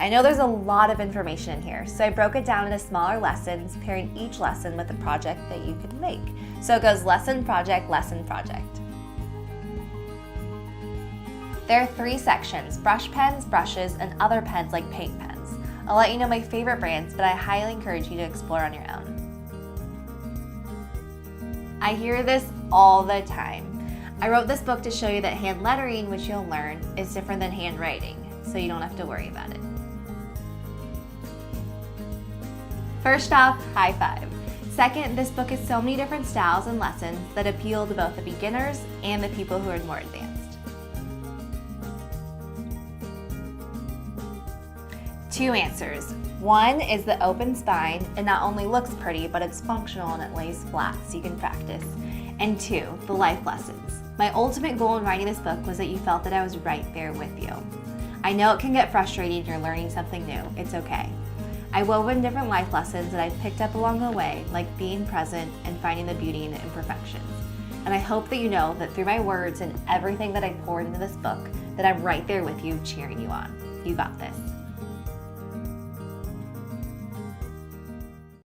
I know there's a lot of information in here, so I broke it down into smaller lessons, pairing each lesson with a project that you can make. So it goes lesson, project, lesson, project. There are 3 sections: brush pens, brushes, and other pens like paint pens. I'll let you know my favorite brands, but I highly encourage you to explore on your own. I hear this all the time. I wrote this book to show you that hand lettering, which you'll learn, is different than handwriting, so you don't have to worry about it. First off, high five. Second, this book has so many different styles and lessons that appeal to both the beginners and the people who are more advanced. 2 answers. 1 is the open spine. It not only looks pretty, but it's functional and it lays flat so you can practice. And 2, the life lessons. My ultimate goal in writing this book was that you felt that I was right there with you. I know it can get frustrating if you're learning something new. It's okay. I wove in different life lessons that I've picked up along the way, like being present and finding the beauty in the imperfections. And I hope that you know that through my words and everything that I poured into this book, that I'm right there with you, cheering you on. You got this.